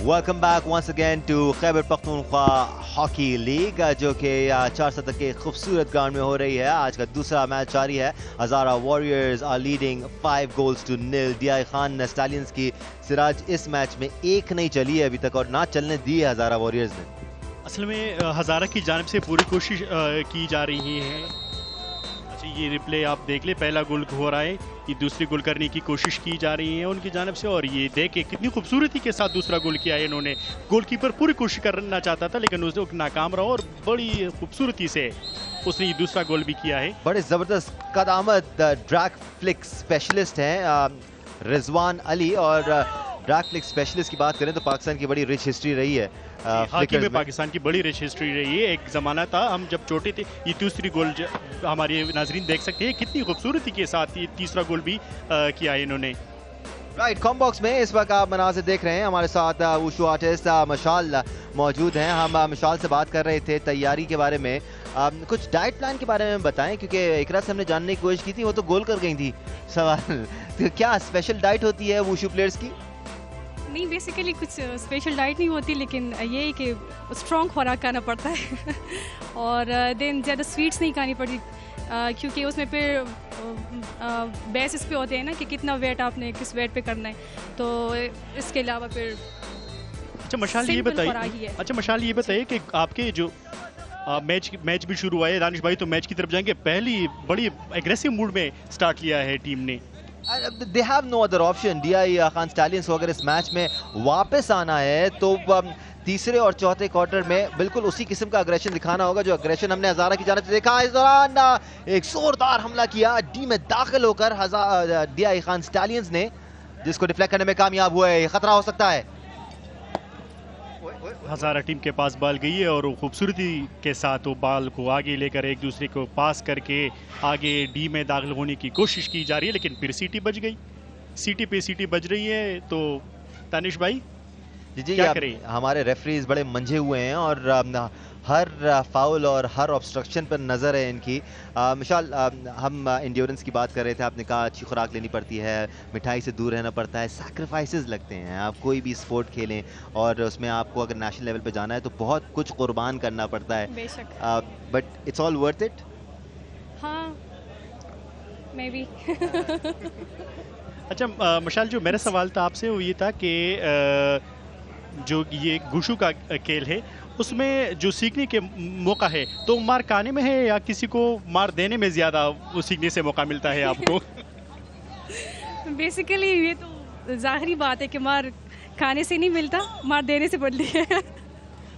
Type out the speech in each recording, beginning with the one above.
Welcome back once again to Khyber Pakhtunkhwa hockey league जो कि 4 शतक के खूबसूरत ग्राउंड में हो रही है। आज का दूसरा मैच जारी है। Hazara warriors are leading 5 goals to nil. DI Khan stallions की सिराज इस मैच में एक नहीं चली है अभी तक और ना चलने दी है हज़ारा वॉरियर्स ने। असल में हज़ारा की जानिब से पूरी कोशिश की जा रही है। ये रिप्ले आप देख ले, पहला गोल हो रहा है, ये दूसरी गोल करने की कोशिश की जा रही है उनकी जानिब से। और ये देख के कितनी खूबसूरती के साथ दूसरा गोल किया है इन्होंने। गोलकीपर पूरी कोशिश करना चाहता था लेकिन उसने नाकाम रहा और बड़ी खूबसूरती से उसने ये दूसरा गोल भी किया है। बड़े ज़बरदस्त कदामत ड्रैग फ्लिक स्पेशलिस्ट हैं रिजवान अली। और ड्रैग फ्लिक स्पेशलिस्ट की बात करें तो पाकिस्तान की बड़ी रिच हिस्ट्री रही है। हॉकी में पाकिस्तान की बड़ी रिच हिस्ट्री रही है। एक ज़माना था हम जब छोटे थे, ये तीसरी गोल हमारे नाजरीन देख सकते हैं कितनी खूबसूरती के साथ ये तीसरा गोल भी किया है इन्होंने। राइट, कॉम बॉक्स में इस वक्त आप मनाज़िर देख रहे हैं। हमारे साथ वुशु आर्टिस्ट मशाल मौजूद हैं। हम मशाल से बात कर रहे थे तैयारी के बारे में। कुछ डाइट प्लान के बारे में बताएं क्योंकि इकरा से हमने जानने की कोशिश की थी, वो तो गोल कर गई थी। सवाल तो क्या स्पेशल डाइट होती है वुशु प्लेयर्स की? नहीं, बेसिकली कुछ स्पेशल डाइट नहीं होती, लेकिन ये है कि स्ट्रॉन्ग खुराक खाना पड़ता है और देन ज़्यादा स्वीट्स नहीं खानी पड़ती क्योंकि उसमें फिर बेसिस पे होते हैं ना कि कितना वेट आपने किस वेट पे करना है। तो इसके अलावा फिर अच्छा मशाल ये बताइए कि आपके जो मैच भी शुरू हुआ है, दानिश भाई तो मैच की तरफ जाएंगे। पहली बड़ी एग्रेसिव मूड में स्टार्ट लिया है टीम ने। They have no other option. DI Khan stallions को अगर इस मैच में वापस आना है तो तीसरे और चौथे क्वार्टर में बिल्कुल उसी किस्म का अग्रेशन दिखाना होगा जो अग्रेशन हमने हज़ारा की जानिब से देखा। इस दौरान एक जोरदार हमला किया डी में दाखिल होकर डीआई खान स्टालियंस ने, जिसको डिफ्लेक्ट करने में कामयाब हुए। खतरा हो सकता है। हज़ारा टीम के पास बॉल गई है और खूबसूरती के साथ वो बॉल को आगे लेकर एक दूसरे को पास करके आगे डी में दाखिल होने की कोशिश की जा रही है, लेकिन फिर सीटी बज गई। सीटी पे सीटी बज रही है। तो तानिश भाई जी क्या करें? हमारे रेफरीज बड़े मंझे हुए हैं और हर फाउल और हर ऑब्स्ट्रक्शन पर नज़र है इनकी। मिशाल, हम इंड्योरेंस की बात कर रहे थे। आपने कहा अच्छी खुराक लेनी पड़ती है, मिठाई से दूर रहना पड़ता है, सैक्रिफाइसेस लगते हैं। आप कोई भी स्पोर्ट खेलें और उसमें आपको अगर नेशनल लेवल पे जाना है तो बहुत कुछ कुर्बान करना पड़ता है। बेशक, but it's all worth it. हाँ, मे बी। अच्छा मशाल, जो मेरा सवाल था आपसे वो ये था कि जो ये गुशु का खेल है उसमें जो सीखने के मौका है तो मार खाने में है या किसी को मार देने में ज़्यादा वो सीखने से मौका मिलता है आपको? बेसिकली ये तो ज़ाहिरी बात है कि मार खाने से नहीं मिलता, मार देने से बढ़ती है।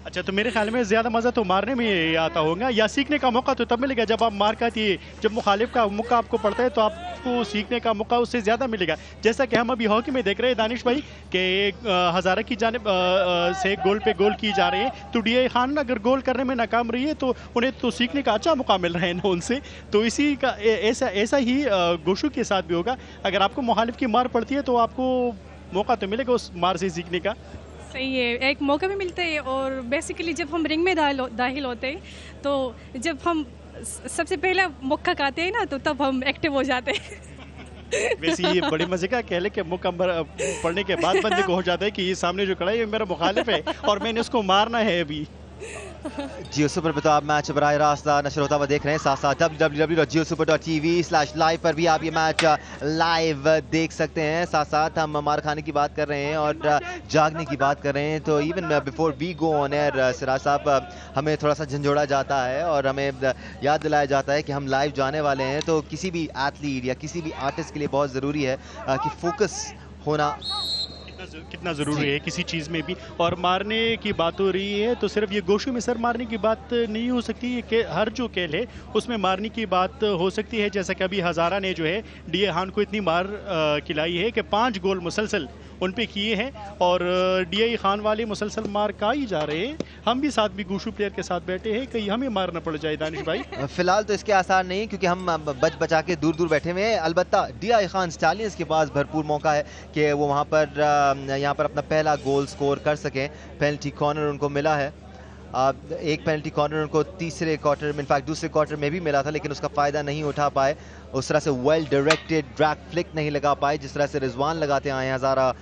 अच्छा, तो मेरे ख्याल में ज़्यादा मज़ा तो मारने में आता होगा या सीखने का मौका तो तब मिलेगा जब आप मार खाती है। जब मुखालिफ का मौका आपको पड़ता है तो आपको सीखने का मौका उससे ज़्यादा मिलेगा। जैसा कि हम अभी हॉकी में देख रहे हैं दानिश भाई कि हज़ारा की जानिब से गोल पे गोल की जा रहे हैं। तो डीआई खान अगर गोल करने में नाकाम रही है तो उन्हें तो सीखने का अच्छा मौका मिल रहा है ना उनसे। तो इसी का ऐसा ही गोशु के साथ भी होगा। अगर आपको मुखालिफ की मार पड़ती है तो आपको मौका तो मिलेगा उस मार से सीखने का। सही है, एक मौका भी मिलता है। और बेसिकली जब हम रिंग में दाखिल होते हैं तो जब हम सबसे पहला मौका खाते हैं ना तो तब हम एक्टिव हो जाते हैं। वैसे ये बड़े मजे का कहले के मौका पड़ने के बाद बंदे को हो जाता है कि ये सामने जो खड़ा है ये मेरा मुखालिफ है और मैंने उसको मारना है अभी। जियो सुपर पे तो आप मैच बराह रास्त नशर होता हुआ देख रहे हैं। साथ साथ www.jiosuper.tv/live पर भी आप ये मैच लाइव देख सकते हैं। साथ साथ हम मार खाने की बात कर रहे हैं और जागने की बात कर रहे हैं। तो even before we go on air Siraj sahab, हमें थोड़ा सा झंझोड़ा जाता है और हमें याद दिलाया जाता है कि हम लाइव जाने वाले हैं। तो किसी भी एथलीट या किसी भी आर्टिस्ट के लिए बहुत ज़रूरी है कि फोकस होना कितना ज़रूरी है किसी चीज़ में भी। और मारने की बात हो रही है तो सिर्फ ये गोशु में सर मारने की बात नहीं हो सकती है कि हर जो खेल है उसमें मारने की बात हो सकती है। जैसा कि अभी हज़ारा ने जो है डीआई खान को इतनी मार खिलाई है कि 5 गोल मुसलसल उन पे किए हैं और डीआई खान वाले मुसलसल मार खा ही जा रहे हैं। हम भी साथ भी गोशु प्लेयर के साथ बैठे हैं, कहीं हमें मार ना पड़ जाए दानिश भाई। फिलहाल तो इसके आसार नहीं क्योंकि हम बच बचा के दूर दूर बैठे हुए हैं। अलबत्ता डीआई खान स्टालियंस के पास भरपूर मौका है कि वो वहाँ पर यहाँ पर अपना पहला गोल स्कोर कर सकें। पेनल्टी कॉर्नर उनको मिला है। एक पेनल्टी कॉर्नर उनको तीसरे क्वार्टर में, इनफैक्ट दूसरे क्वार्टर में भी मिला था लेकिन उसका फ़ायदा नहीं उठा पाए। उस तरह से वेल डायरेक्टेड ड्रैग फ्लिक नहीं लगा पाए जिस तरह से रिजवान लगाते आए हैं हज़ारा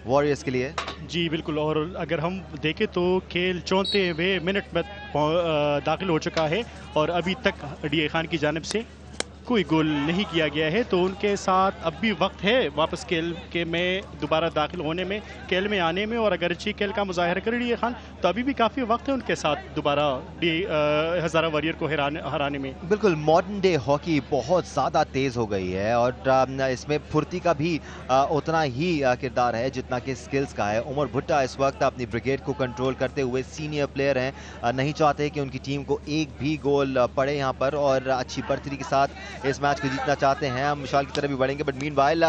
वॉरियर्स के लिए। जी बिल्कुल, और अगर हम देखें तो खेल 34वें मिनट में दाखिल हो चुका है और अभी तक डीए खान की जानिब से कोई गोल नहीं किया गया है, तो उनके साथ अब भी वक्त है वापस खेल के में दोबारा दाखिल होने में, खेल में आने में। और अगर अच्छी खेल का मुजाहिरा करे डीए खान तो अभी भी काफ़ी वक्त है उनके साथ दोबारा हज़ारा वॉरियर को हराने में। बिल्कुल, मॉडर्न डे हॉकी बहुत ज़्यादा तेज़ हो गई है और इसमें फुर्ती का भी उतना ही किरदार है जितना कि स्किल्स का है। उमर भुट्टा इस वक्त अपनी ब्रिगेड को कंट्रोल करते हुए सीनियर प्लेयर हैं, नहीं चाहते कि उनकी टीम को एक भी गोल पड़े यहाँ पर और अच्छी बढ़तरी के साथ इस मैच को जीतना चाहते हैं। हम मिशाल की तरफ भी बढ़ेंगे, बट मीनवाइल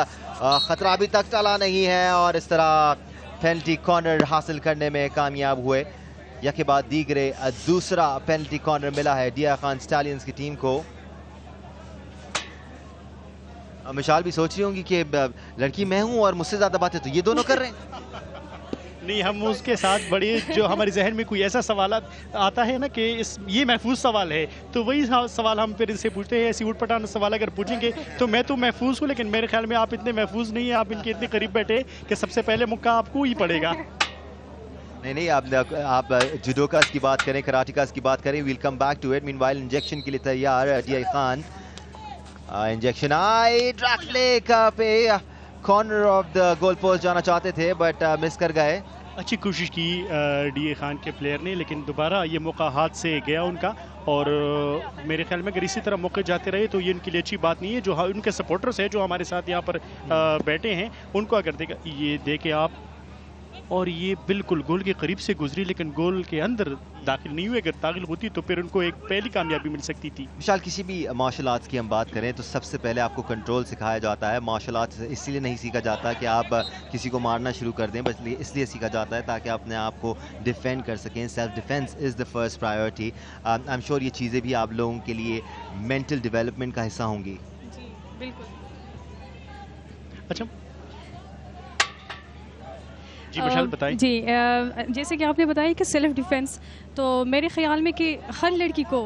खतरा अभी तक टला नहीं है और इस तरह पेनल्टी कॉर्नर हासिल करने में कामयाब हुए। यके बाद दीगरे दूसरा पेनल्टी कॉर्नर मिला है डीआई खान स्टैलियंस की टीम को। मिशाल भी सोच रही होंगी कि लड़की मैं हूं और मुझसे ज्यादा बातें तो ये दोनों कर रहे हैं। नहीं, हम उसके साथ बड़े जो हमारे जहन में कोई ऐसा सवाल आता है ना कि ये महफूज सवाल है, तो वही सवाल हम फिर इनसे पूछते हैं। ऐसी उठ पटान सवाल अगर पूछेंगे तो मैं तो महफूज हूँ, लेकिन मेरे ख्याल में आप इतने महफूज नहीं है, आप इनके इतने करीब बैठे कि सबसे पहले मुक्का आपको ही पड़ेगा। नहीं, आप जुडोकास की बात करें, कराटेकास की बात करें, we'll come back to it. Meanwhile injection के लिए तैयार डीआई खान। इंजेक्शन आई ड्रैगफ्लिक पे corner of the goal post जाना चाहते थे बट मिस कर गए। अच्छी कोशिश की डीए खान के प्लेयर ने, लेकिन दोबारा ये मौका हाथ से गया उनका। और मेरे ख्याल में अगर इसी तरह मौके जाते रहे तो ये उनके लिए अच्छी बात नहीं है। जो उनके सपोर्टर्स हैं जो हमारे साथ यहाँ पर बैठे हैं, उनको अगर ये देखे आप, और ये बिल्कुल गोल के करीब से गुजरी लेकिन गोल के अंदर दाखिल नहीं हुए। अगर दाखिल होती तो फिर उनको एक पहली कामयाबी मिल सकती थी। विशाल, किसी भी मार्शल आर्ट्स की हम बात करें तो सबसे पहले आपको कंट्रोल सिखाया जाता है। मार्शल आर्ट्स इसलिए नहीं सीखा जाता कि आप किसी को मारना शुरू कर दें, बस इसलिए सीखा जाता है ताकि अपने आप को डिफेंड कर सकें। Self defence is the first priority. I am sure ये चीज़ें भी आप लोगों के लिए मेंटल डेवलपमेंट का हिस्सा होंगी। जी बिल्कुल। अच्छा जी, विशाल बताएं। जी, जैसे कि आपने बताया कि सेल्फ डिफेंस, तो मेरे ख्याल में कि हर लड़की को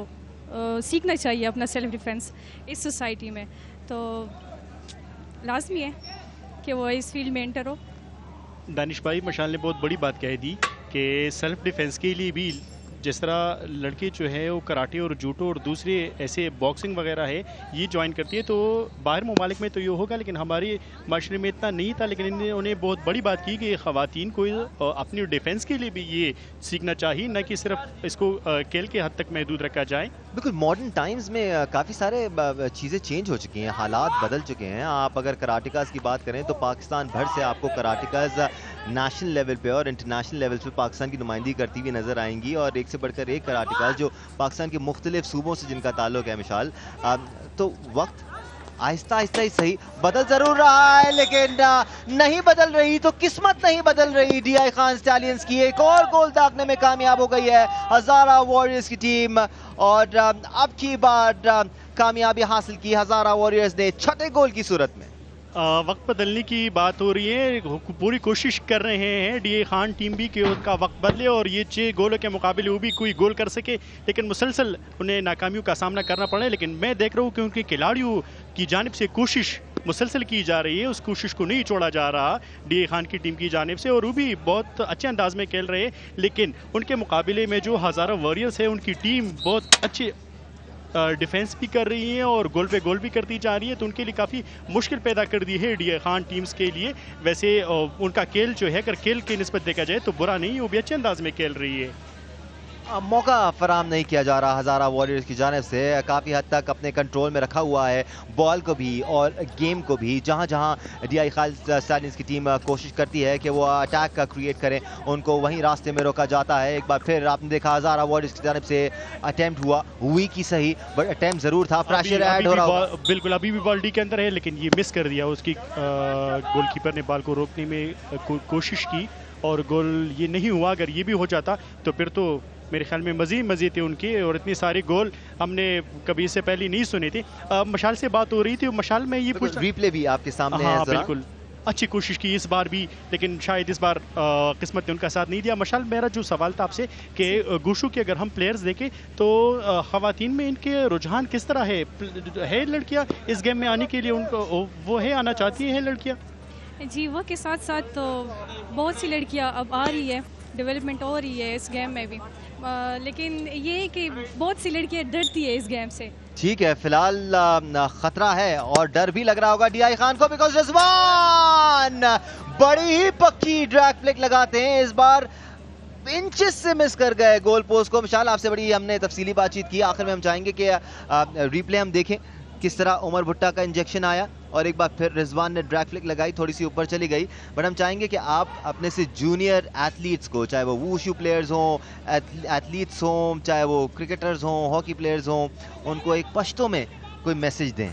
सीखना चाहिए अपना सेल्फ डिफेंस इस सोसाइटी में। तो लाजमी है कि वो इस फील्ड में एंटर हो। दानिश भाई, मशाल ने बहुत बड़ी बात कह दी कि सेल्फ डिफेंस के लिए भी जिस तरह लड़के जो है वो कराटे और जूडो और दूसरे ऐसे बॉक्सिंग वगैरह है ये ज्वाइन करती है, तो बाहर ममालिक में तो ये होगा लेकिन हमारे माशरे में इतना नहीं था। लेकिन इन्होंने बहुत बड़ी बात की कि ख़वातीन को अपनी डिफेंस के लिए भी ये सीखना चाहिए, न कि सिर्फ इसको खेल के हद तक महदूद रखा जाए। बिल्कुल, मॉडर्न टाइम्स में काफ़ी सारे चीज़ें चेंज हो चुकी हैं, हालात बदल चुके हैं। आप अगर कराटेकास की बात करें तो पाकिस्तान भर से आपको कराटेकास नेशनल लेवल पे और इंटरनेशनल लेवल पे पाकिस्तान की नुमाइंदगी करती हुई नज़र आएंगी, और एक से बढ़कर एक कराटेकास जो पाकिस्तान के मुख्तलिफ सूबों से जिनका ताल्लुक है। मिशाल, तो वक्त आहिस्ता आहिस्ता ही सही बदल जरूर रहा है, लेकिन नहीं बदल रही तो किस्मत नहीं बदल रही। डीआई खान स्टैलियंस की एक और गोल दागने में कामयाब हो गई है हज़ारा वॉरियर्स की टीम, और अब की बार कामयाबी हासिल की हज़ारा वॉरियर्स ने छठे गोल की सूरत में। वक्त बदलने की बात हो रही है, पूरी कोशिश कर रहे हैं डीए खान टीम भी कि उसका वक्त बदले और ये 6 गोलों के मुकाबले वो भी कोई गोल कर सके, लेकिन मुसलसल उन्हें नाकामियों का सामना करना पड़े। लेकिन मैं देख रहा हूँ कि उनके खिलाड़ियों की जानिब से कोशिश मुसलसल की जा रही है, उस कोशिश को नहीं छोड़ा जा रहा डीए खान की टीम की जानिब से, और वो भी बहुत अच्छे अंदाज में खेल रहे हैं। लेकिन उनके मुकाबले में जो हज़ारा वॉरियर्स है उनकी टीम बहुत अच्छे डिफेंस भी कर रही है और गोल पे गोल भी करती जा रही है, तो उनके लिए काफ़ी मुश्किल पैदा कर दी है डीए खान टीम्स के लिए। वैसे उनका खेल जो है, अगर खेल की निस्बत देखा जाए तो बुरा नहीं, वो भी अच्छे अंदाज में खेल रही है। मौका फराम नहीं किया जा रहा हज़ारा वॉरियर्स की जानिब से, काफ़ी हद तक अपने कंट्रोल में रखा हुआ है बॉल को भी और गेम को भी। जहां जहां डीआई खान स्टैलियंस की टीम कोशिश करती है कि वो अटैक का क्रिएट करें, उनको वहीं रास्ते में रोका जाता है। एक बार फिर आपने देखा हज़ारा वॉरियर्स की जानिब से अटैम्प्ट हुआ, हुई की सही, बट अटैम्प्ट ज़रूर था। प्रेशर ऐड हो रहा, बिल्कुल अभी भी बॉल डी के अंदर है, लेकिन ये मिस कर दिया। उसकी गोलकीपर ने बॉल को रोकने में कोशिश की और गोल ये नहीं हुआ। अगर ये भी हो जाता तो फिर तो मेरे ख्याल में मज़े थे उनके, और इतनी सारी गोल हमने कभी इससे पहले नहीं सुनी थी। मशाल से बात हो रही थी, मशाल में ये कुछ रिप्ले भी आपके सामने है। बिल्कुल अच्छी कोशिश की इस बार भी, लेकिन शायद इस बार किस्मत ने उनका साथ नहीं दिया। मशाल, मेरा जो सवाल था आपसे कि गुशु के अगर हम प्लेयर्स देखें तो ख़वातीन में इनके रुझान किस तरह है लड़कियां इस गेम में आने के लिए उनको वो है, आना चाहती हैं लड़कियां? जी, वक्त के साथ साथ तो बहुत सी लड़कियां अब आ रही है, डेवलपमेंट हो रही है इस गेम में भी, लेकिन ये है कि बहुत सी लड़कियां डरती है इस गेम से। ठीक है, फिलहाल खतरा है और डर भी लग रहा होगा डीआई खान को, बिकॉज रिजवान बड़ी ही पक्की ड्रैग फ्लिक लगाते हैं इस बार, इंचेस से मिस कर गए गोल पोस्ट को। मिशाल, आपसे बड़ी हमने तफसीली बातचीत की, आखिर में हम चाहेंगे कि रिप्ले हम देखें किस तरह उमर भुट्टा का इंजेक्शन आया और एक बार फिर रिजवान ने ड्रैग फ्लिक लगाई, थोड़ी सी ऊपर चली गई। बट हम चाहेंगे कि आप अपने से जूनियर एथलीट्स को, चाहे वो वूशू प्लेयर्स हों, एथलीट्स हों, चाहे वो क्रिकेटर्स हों, हॉकी प्लेयर्स हों, उनको एक पश्तो में कोई मैसेज दें।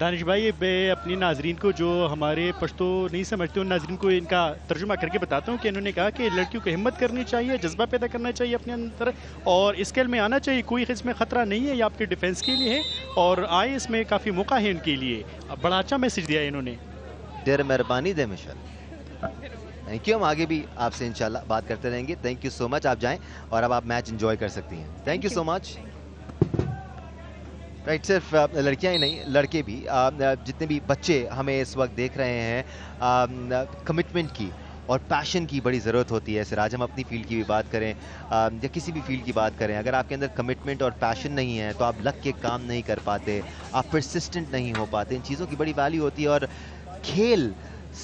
दानिश भाई, मैं अपनी नाजरीन को जो हमारे पश्तो नहीं समझते उन नाजरीन को इनका तर्जुमा करके बताता हूँ कि इन्होंने कहा कि लड़कियों को हिम्मत करनी चाहिए, जज्बा पैदा करना चाहिए अपने अंदर और इस खेल में आना चाहिए, कोई इसमें ख़तरा नहीं है, ये आपके डिफेंस के लिए है और आए इसमें काफ़ी मौका है इनके लिए। बड़ा अच्छा मैसेज दिया है इन्होंने। देर मेहरबानी दे मिशल, थैंक यू। हम आगे भी आपसे इंशाल्लाह बात करते रहेंगे। Thank you so much. आप जाएं और अब आप मैच एंजॉय कर सकती हैं। Thank you so much. Right, सिर्फ लड़कियां ही नहीं, लड़के भी, जितने भी बच्चे हमें इस वक्त देख रहे हैं, कमिटमेंट की और पैशन की बड़ी ज़रूरत होती है। सिराज, हम अपनी फील्ड की भी बात करें या किसी भी फील्ड की बात करें, अगर आपके अंदर कमिटमेंट और पैशन नहीं है तो आप लग के काम नहीं कर पाते, आप परसिस्टेंट नहीं हो पाते। इन चीज़ों की बड़ी वैल्यू होती है और खेल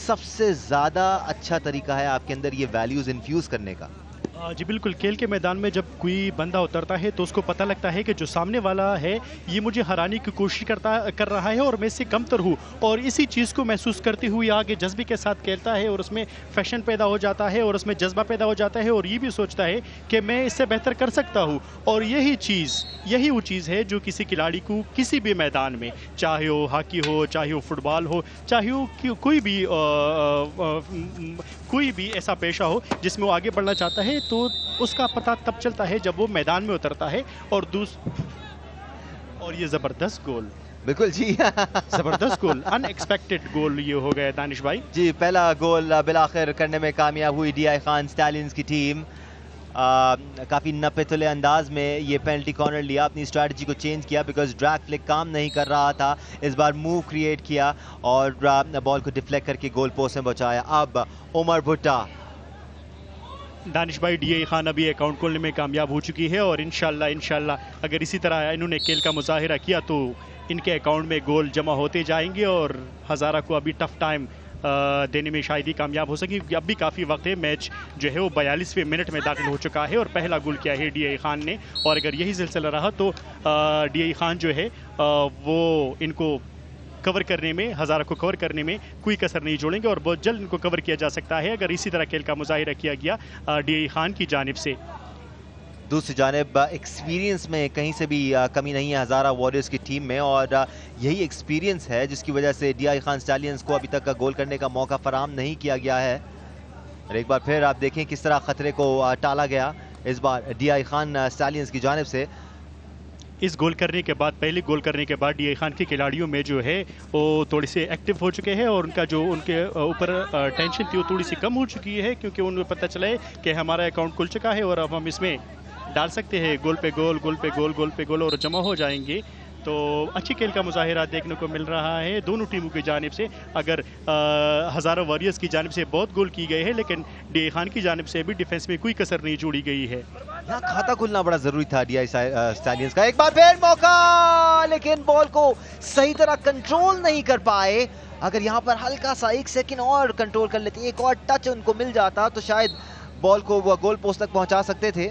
सबसे ज़्यादा अच्छा तरीका है आपके अंदर ये वैल्यूज़ इन्फ्यूज़ करने का। जी बिल्कुल, खेल के मैदान में जब कोई बंदा उतरता है तो उसको पता लगता है कि जो सामने वाला है ये मुझे हराने की कोशिश कर रहा है और मैं इससे कमतर हूँ, और इसी चीज़ को महसूस करते हुए आगे जज्बे के साथ खेलता है और उसमें फैशन पैदा हो जाता है और उसमें जज्बा पैदा हो जाता है और ये भी सोचता है कि मैं इससे बेहतर कर सकता हूँ। और यही वो चीज़ है जो किसी खिलाड़ी को किसी भी मैदान में, चाहे वो हॉकी हो, चाहे वो फुटबॉल हो, चाहे वो कोई भी ऐसा पेशा हो जिसमें वो आगे बढ़ना चाहता है, तो उसका पता तब चलता है जब वो मैदान में उतरता है। और ये ज़बरदस्त गोल, बिल्कुल जी ज़बरदस्त गोल, अनएक्सपेक्टेड गोल ये हो गया दानिश भाई। जी, पहला गोल बिलाखिर करने में कामयाब हुई डीआई खान स्टैलियंस की टीम। काफ़ी नपे-तुले अंदाज में ये पेनल्टी कॉर्नर लिया, अपनी स्ट्रैटेजी को चेंज किया बिकॉज ड्रैग फ्लिक काम नहीं कर रहा था। इस बार मूव क्रिएट किया और बॉल को डिफ्लेक्ट करके गोल पोस्ट में पहुंचाया। अब उमर भुट्टा। दानिश भाई, डीआई खान अभी अकाउंट खोलने में कामयाब हो चुकी है और इंशाल्लाह अगर इसी तरह इन्होंने खेल का मुजाहिरा किया तो इनके अकाउंट में गोल जमा होते जाएंगे और हज़ारा को अभी टफ टाइम देने में शायद ही कामयाब हो सके। अब भी काफ़ी वक्त है, मैच जो है वो 42वें मिनट में दाखिल हो चुका है और पहला गोल किया है डीआई खान ने, और अगर यही सिलसिला रहा तो डीआई खान जो है वो इनको कवर करने में, हज़ारा को कवर करने में कोई कसर नहीं छोड़ेंगे और बहुत जल्द इनको कवर किया जा सकता है अगर इसी तरह खेल का मुजाहिरा किया गया डीआई खान की जानिब से। दूसरी जानिब एक्सपीरियंस में कहीं से भी कमी नहीं है हज़ारा वॉरियर्स की टीम में, और यही एक्सपीरियंस है जिसकी वजह से डीआई खान स्टैलियंस को अभी तक का गोल करने का मौका फराहम नहीं किया गया है। और एक बार फिर आप देखें किस तरह ख़तरे को टाला गया इस बार डीआई खान स्टैलियंस की जानिब से। इस गोल करने के बाद, पहले गोल करने के बाद डीआई खान के खिलाड़ियों में जो है वो थोड़ी से एक्टिव हो चुके हैं और उनका जो उनके ऊपर टेंशन थी वो थोड़ी सी कम हो चुकी है, क्योंकि उन्हें पता चला है कि हमारा अकाउंट खुल चुका है और अब हम इसमें डाल सकते हैं गोल पे गोल, गोल पे गोल, गोल पे गोल और जमा हो जाएंगे। तो अच्छी खेल का मुजाहिरा देखने को मिल रहा है दोनों टीमों की जानिब से। अगर हज़ारा वॉरियर्स की जानिब से बहुत गोल किए गए हैं, लेकिन डीआई खान की जानिब से भी डिफेंस में कोई कसर नहीं जोड़ी गई है। यहाँ खाता खुलना बड़ा जरूरी था डीआई स्टैलियंस का। एक बार फिर मौका, लेकिन बॉल को सही तरह कंट्रोल नहीं कर पाए। अगर यहाँ पर हल्का सा 1 सेकंड और कंट्रोल कर लेते, एक और टच उनको मिल जाता तो शायद बॉल को वो गोल पोस्ट तक पहुंचा सकते थे।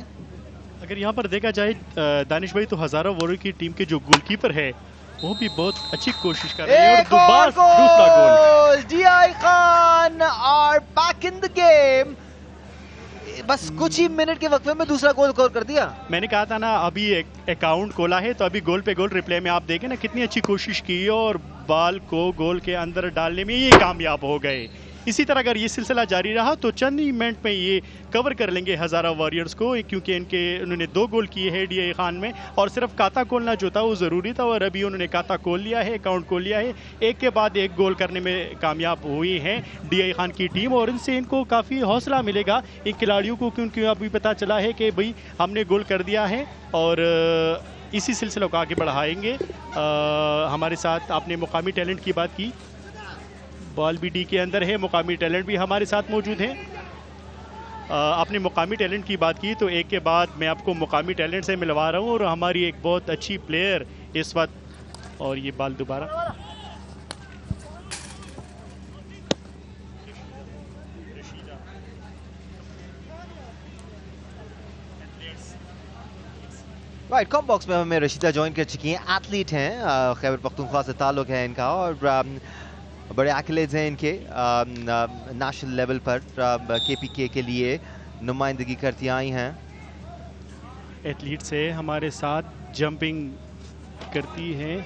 अगर यहाँ पर देखा जाए दानिश भाई तो हज़ारा वॉरियर की टीम के जो गोलकीपर है वो भी बहुत अच्छी कोशिश कर रहे हैं और दूसरा goal. DI Khan are back in the game. बस कुछ ही मिनट के वक्त में दूसरा गोल स्कोर कर दिया। मैंने कहा था ना, अभी एक अकाउंट खोला है तो अभी गोल पे गोल रिप्ले में आप देखें ना कितनी अच्छी कोशिश की और बॉल को गोल के अंदर डालने में ये कामयाब हो गए। इसी तरह अगर ये सिलसिला जारी रहा तो चंद ही मिनट में ये कवर कर लेंगे हज़ारा वॉरियर्स को, क्योंकि उन्होंने 2 गोल किए हैं DI खान में, और सिर्फ काता खोलना जो था वो ज़रूरी था, और अभी उन्होंने काता खोल लिया है, अकाउंट खोल लिया है, एक के बाद एक गोल करने में कामयाब हुई हैं DI खान की टीम, और इनसे इनको काफ़ी हौसला मिलेगा इन खिलाड़ियों को, क्योंकि अभी पता चला है कि भाई हमने गोल कर दिया है, और इसी सिलसिले को आगे बढ़ाएंगे। हमारे साथ आपने मुकामी टैलेंट की बात की, बॉल भी डी के अंदर है, मुकामी टैलेंट भी हमारे साथ मौजूद हैं। आपने मुकामी टैलेंट की बात की तो एक के बाद मैं आपको मुकामी टैलेंट से मिलवा रहा हूँ, और हमारी एक बहुत अच्छी प्लेयर इस वक्त, और ये बाल दोबारा राइट, कॉम बॉक्स में हमें रशीदा ज्वाइन कर चुकी हैं, एथलीट हैं, खैबर पख्तूनख्वा से ताल्लुक़ है इनका, और बड़े एक्लेड्स हैं इनके, नेशनल लेवल पर KPK के लिए नुमाइंदगी करती आई हैं। एथलीट से हमारे साथ जंपिंग करती हैं,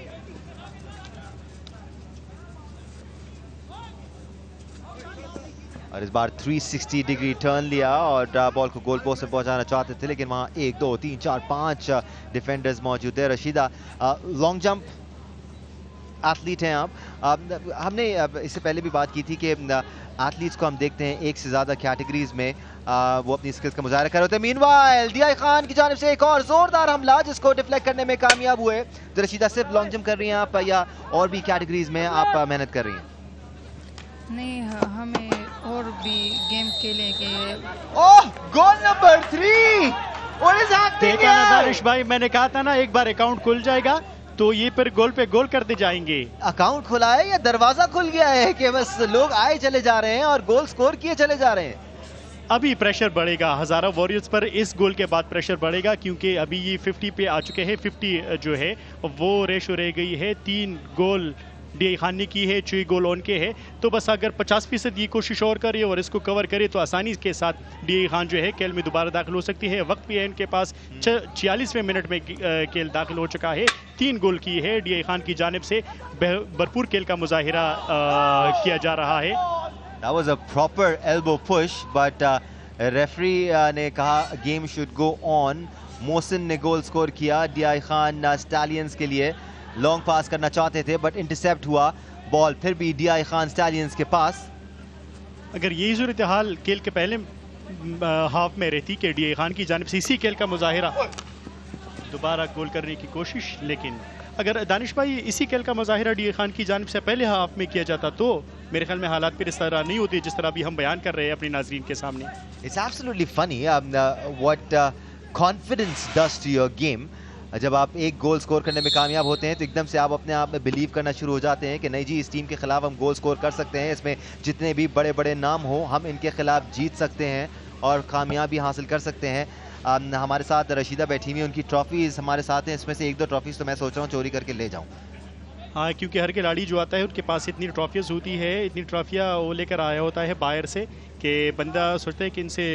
और इस बार 360 डिग्री टर्न लिया और बॉल को गोल पोस्ट में पहुंचाना चाहते थे, लेकिन वहां 1 2 3 4 5 डिफेंडर्स मौजूद है। रशीदा लॉन्ग जंप एथलीट हैं आप, हमने इससे पहले भी बात की थी कि एथलीट्स को हम देखते हैं एक से ज़्यादा कैटेगरीज में वो अपनी स्किल्स का मुजाहरा कर रहे होते हैं। मीनवाइल DI खान की जानिब से एक और जोरदार हमला जिसको डिफ्लेक्ट करने में कामयाब हुए। तो रशीदा सिर्फ लॉन्ग जंप कर रही हैं आप, या और भी कैटेगरीज में आप मेहनत कर रही हैं? नहीं, हमें और भी गेम खेलने के। ओह, goal number 3! What is happening देखा ना here? दानिश भाई, मैंने कहा था ना एक बार अकाउंट खुल जाएगा तो ये फिर गोल पे गोल करते जाएंगे। अकाउंट खुला है या दरवाजा खुल गया है कि बस लोग आए चले जा रहे हैं और गोल स्कोर किए चले जा रहे हैं? अभी प्रेशर बढ़ेगा हज़ारा वॉरियर्स पर, इस गोल के बाद प्रेशर बढ़ेगा, क्योंकि अभी ये 50 पे आ चुके हैं। 50 जो है वो रेशो रह गई है, 3 गोल DI खान ने की है, 6 गोल उनके है। तो बस अगर 50% ये कोशिश और करे और इसको कवर करे तो आसानी के साथ DI खान जो है खेल में दोबारा दाखिल हो सकती है। वक्त भी है इनके पास, 46वें मिनट में खेल दाखिल हो चुका है। 3 गोल की है DI खान की जानिब से, भरपूर खेल का मुजाहिरा किया जा रहा है। That was a proper elbow push, but referee ने कहा game should go on. Mohsin ने गोल स्कोर किया DI खान स्टैलियंस के लिए। लॉन्ग पास करना चाहते थे बट इंटरसेप्ट हुआ बॉल, फिर भी DI खान स्टैलियंस के पास। अगर यही सूरत हाल खेल के पहले हाफ में रहती कि DI खान की जानिब से इसी खेल का मुजाहिरा, दोबारा गोल करने की कोशिश, लेकिन अगर दानिश भाई इसी खेल का मुजाहिरा DI खान की जानिब से पहले हाफ में किया जाता तो मेरे ख्याल में हालात फिर इस तरह नहीं होती जिस तरह अभी हम बयान कर रहे हैं अपने नाजरीन के सामने। It's absolutely funny what confidence does to your game. जब आप एक गोल स्कोर करने में कामयाब होते हैं तो एकदम से आप अपने आप में बिलीव करना शुरू हो जाते हैं कि नहीं जी, इस टीम के खिलाफ हम गोल स्कोर कर सकते हैं, इसमें जितने भी बड़े बड़े नाम हो हम इनके खिलाफ जीत सकते हैं और कामयाबी हासिल कर सकते हैं। हमारे साथ रशीदा बैठी हुई, उनकी ट्रॉफीज हमारे साथ हैं, इसमें से 1-2 ट्रॉफीज तो मैं सोच रहा हूँ चोरी करके ले जाऊँ। हाँ, क्योंकि हर खिलाड़ी जो आता है उनके पास इतनी ट्रॉफीज होती है, इतनी ट्रॉफियाँ वो लेकर आया होता है बाहर से कि बंदा सोचता है कि इनसे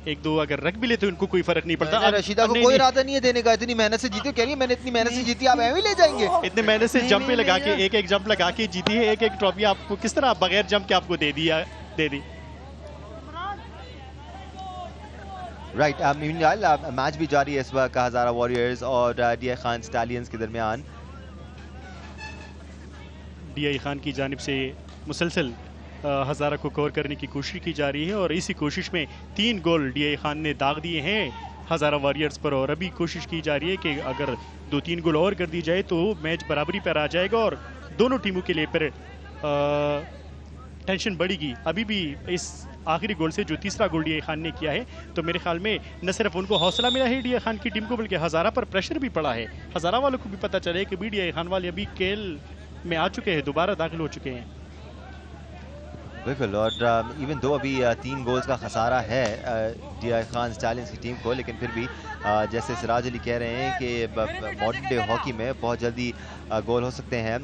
1-2 अगर रख भी ले तो इनको कोई फर्क नहीं पड़ता। रशीदा को कोई इरादा नहीं है देने का, इतनी मेहनत से जीती, कह रही है मैंने इतनी मेहनत से जीती, आप ऐਵੇਂ ले जाएंगे? इतने मेहनत से जंप पे लगा के एक जंप लगा के जीती है, एक ट्रॉफी आपको किस तरह बगैर जंप के आपको दे दी। राइट, मैच भी जारी है इस वक्त हज़ारा वॉरियर्स और DI खान स्टैलियंस के दरमियान। DI खान की जानिब से मुसलसल हज़ारा को कवर करने की कोशिश की जा रही है और इसी कोशिश में 3 गोल DI खान ने दाग दिए हैं हज़ारा वॉरियर्स पर, और अभी कोशिश की जा रही है कि अगर 2-3 गोल और कर दी जाए तो मैच बराबरी पर आ जाएगा और दोनों टीमों के लिए फिर टेंशन बढ़ेगी। अभी भी इस आखिरी गोल से जो तीसरा गोल DI खान ने किया है तो मेरे ख्याल में न सिर्फ उनको हौसला मिला है DI खान की टीम को, बल्कि हज़ारा पर प्रेशर भी पड़ा है। हज़ारा वालों को भी पता चले कि DI खान वाले अभी खेल में आ चुके हैं, दोबारा दाखिल हो चुके हैं। बिल्कुल, और इवन दो अभी 3 गोल्स का खसारा है DI खान स्टैलियंस की टीम को, लेकिन फिर भी जैसे सिराज अली कह रहे हैं कि मॉडर्न डे हॉकी में बहुत जल्दी गोल हो सकते हैं।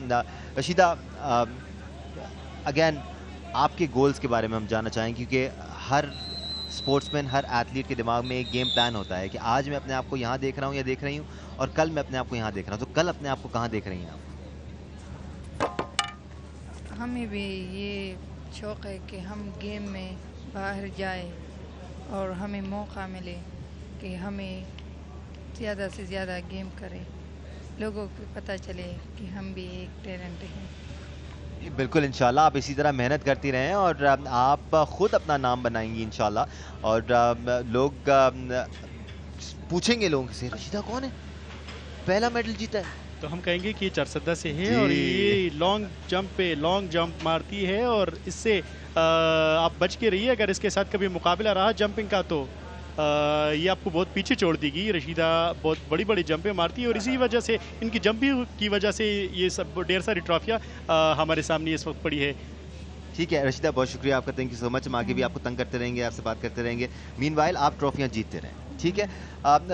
रशीदा, अगेन आपके गोल्स के बारे में हम जानना चाहेंगे, क्योंकि हर स्पोर्ट्समैन, हर एथलीट के दिमाग में एक गेम प्लान होता है कि आज मैं अपने आप को यहाँ देख रहा हूँ या देख रही हूँ और कल मैं अपने आप को यहाँ देख रहा हूँ, तो कल अपने आप को कहाँ देख रही हैं आप? हमें भी ये शौक़ है कि हम गेम में बाहर जाए और हमें मौका मिले कि हमें ज़्यादा से ज़्यादा गेम करें, लोगों को पता चले कि हम भी एक टैलेंट हैं। बिल्कुल, इंशाल्लाह आप इसी तरह मेहनत करती रहें और आप खुद अपना नाम बनाएंगी इंशाल्लाह। और लोग पूछेंगे लोगों से, रशीदा कौन है, पहला मेडल जीता है? तो हम कहेंगे कि ये चारसद्दा से है जी। और ये लॉन्ग जंप पे लॉन्ग जंप मारती है और इससे आप बच के रहिए। अगर इसके साथ कभी मुकाबला रहा जंपिंग का तो ये आपको बहुत पीछे छोड़ देगी। रशीदा बहुत बड़ी बड़ी जंपें मारती है और इसी वजह से, इनकी जंपिंग की वजह से ये सब ढेर सारी ट्रॉफियाँ हमारे सामने इस वक्त पड़ी है। ठीक है रशीदा, बहुत शुक्रिया आपका, थैंक यू सो मच। हम आगे भी आपको तंग करते रहेंगे, आपसे बात करते रहेंगे। मीनवाइल आप ट्रॉफियाँ जीतते रहें, ठीक है।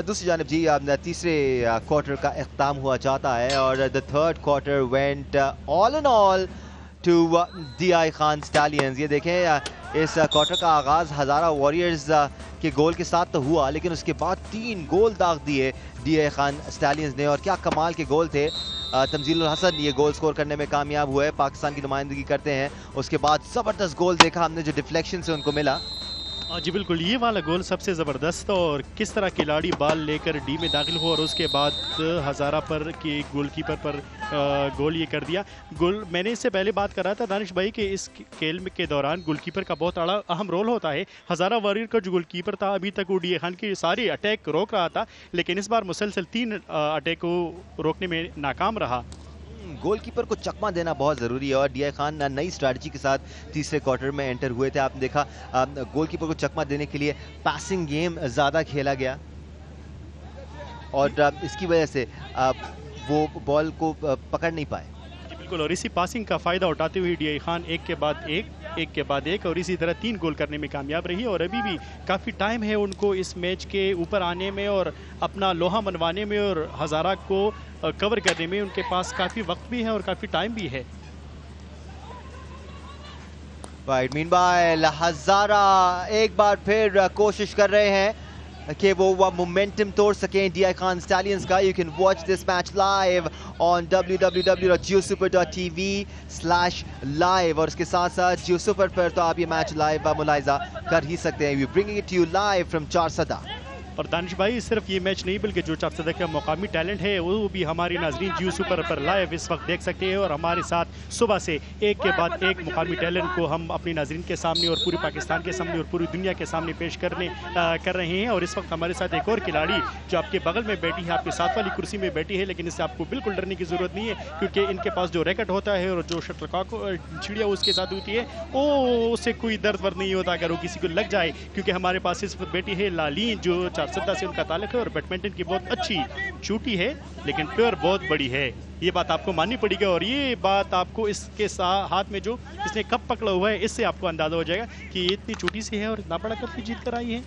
दूसरी जानब जी तीसरे क्वार्टर का इख्ताम हुआ चाहता है और the third quarter went all in all to DI Khan stallions. ये देखें इस क्वार्टर का आगाज़ हज़ारा वॉरियर्स के गोल के साथ तो हुआ, लेकिन उसके बाद 3 गोल दाग दिए DI खान स्टैलियंस ने और क्या कमाल के गोल थे। तंजील हसन ये गोल स्कोर करने में कामयाब हुए, पाकिस्तान की नुमाइंदगी करते हैं। उसके बाद ज़बरदस्त गोल देखा हमने जो डिफ्लेक्शन से उनको मिला। जी बिल्कुल, ये वाला गोल सबसे ज़बरदस्त और किस तरह खिलाड़ी बॉल लेकर डी में दाखिल हुआ और उसके बाद हज़ारा पर के गोलकीपर पर गोल ये कर दिया। गोल मैंने इससे पहले बात कर रहा था दानिश भाई कि इस खेल के दौरान गोलकीपर का बहुत अहम रोल होता है। हज़ारा वॉरियर का जो गोलकीपर था अभी तक वो DI खान के सारे अटैक रोक रहा था, लेकिन इस बार मुसलसल 3 अटैक को रोकने में नाकाम रहा। गोलकीपर को चकमा देना बहुत ज़रूरी है और DI खान नई स्ट्रैटेजी के साथ तीसरे क्वार्टर में एंटर हुए थे। आपने देखा गोलकीपर को चकमा देने के लिए पासिंग गेम ज़्यादा खेला गया और इसकी वजह से वो बॉल को पकड़ नहीं पाए। बिल्कुल, और इसी पासिंग का फ़ायदा उठाते हुए DI खान एक के बाद एक और इसी तरह 3 गोल करने में कामयाब रही और अभी भी काफ़ी टाइम है उनको इस मैच के ऊपर आने में और अपना लोहा मनवाने में और हज़ारा को कवर करने में उनके पास काफ़ी वक्त भी है और काफ़ी टाइम भी है। राइट, मीनवाइल हज़ारा एक बार फिर कोशिश कर रहे हैं कि वो मोमेंटम तोड़ सकें DI खान स्टैलियंस का। You can watch this match live on www.JioSuper.tv/live और इसके साथ साथ जियो सुपर पर तो आप ये मैच लाइव मुलाहिजा कर ही सकते हैं। We bringing it to you live from Charsadda. और दानिश भाई सिर्फ ये मैच नहीं बल्कि जो चारसदा का मकामी टैलेंट है वो भी हमारी नाजरीन जियो सुपर पर लाइव इस वक्त देख सकते हैं और हमारे साथ सुबह से एक के बाद एक मुकामी टैलेंट को हम अपनी नाजरीन के सामने और पूरे पाकिस्तान के सामने और पूरी दुनिया के सामने पेश कर रहे हैं। और इस वक्त हमारे साथ एक और खिलाड़ी जो आपके बगल में बैठी है, आपके साथ वाली कुर्सी में बैठी है, लेकिन इससे आपको बिल्कुल डरने की ज़रूरत नहीं है क्योंकि इनके पास जो रैकेट होता है और जो शटलकॉक चिड़िया उसके साथ होती है उससे कोई दर्द वर्द नहीं होता अगर वो किसी को लग जाए, क्योंकि हमारे पास इस वक्त बैठी है लालीन जो चारसदा से उनका ताल्लुक है और बैडमिंटन की बहुत अच्छी छोटी है लेकिन प्योर बहुत बड़ी है। ये बात आपको माननी पड़ेगी और ये बात आपको इसके हाथ में जो इसने कप पकड़ा हुआ है इससे आपको अंदाजा हो जाएगा कि ये इतनी छोटी सी है और इतना बड़ा कप जीत कर आई है।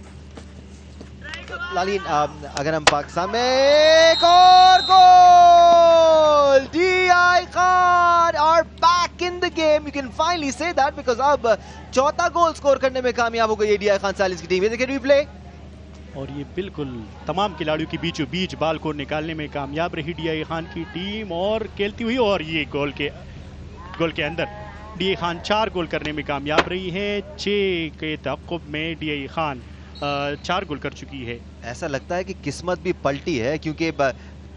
लालीन अगर हम पाकिस्तान में एक और goal, DI Khan are back in the game, you can finally say that because अब चौथा गोल स्कोर करने में कामयाब हो गई है DI खान स्टैलियंस की टीम। ये देखिए रिप्ले और ये बिल्कुल तमाम खिलाड़ियों के बीचों बीच बाल को निकालने में कामयाब रही DI खान की टीम और खेलती हुई और ये गोल के अंदर DI खान 4 गोल करने में कामयाब रही है। 6 के तअक्कुब में DI खान 4 गोल कर चुकी है। ऐसा लगता है कि किस्मत भी पलटी है क्योंकि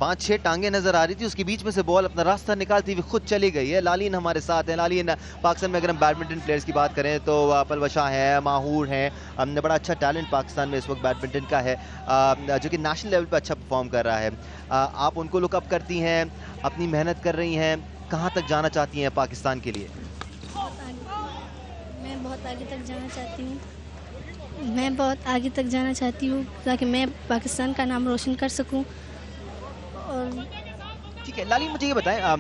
5-6 टांगे नजर आ रही थी, उसके बीच में से बॉल अपना रास्ता निकालती हुई खुद चली गई है। लालीन हमारे साथ है। लालीन, पाकिस्तान में अगर हम बैडमिंटन प्लेयर्स की बात करें तो पलवशा है, माहूर हैं, हमने बड़ा अच्छा टैलेंट पाकिस्तान में इस वक्त बैडमिंटन का है जो कि नेशनल लेवल पर अच्छा परफॉर्म कर रहा है। आप उनको लुकअप करती हैं, अपनी मेहनत कर रही हैं, कहाँ तक जाना चाहती हैं पाकिस्तान के लिए? मैं बहुत आगे तक जाना चाहती हूँ ताकि मैं पाकिस्तान का नाम रोशन कर सकूँ। और ठीक है लालीन, मुझे ये बताएं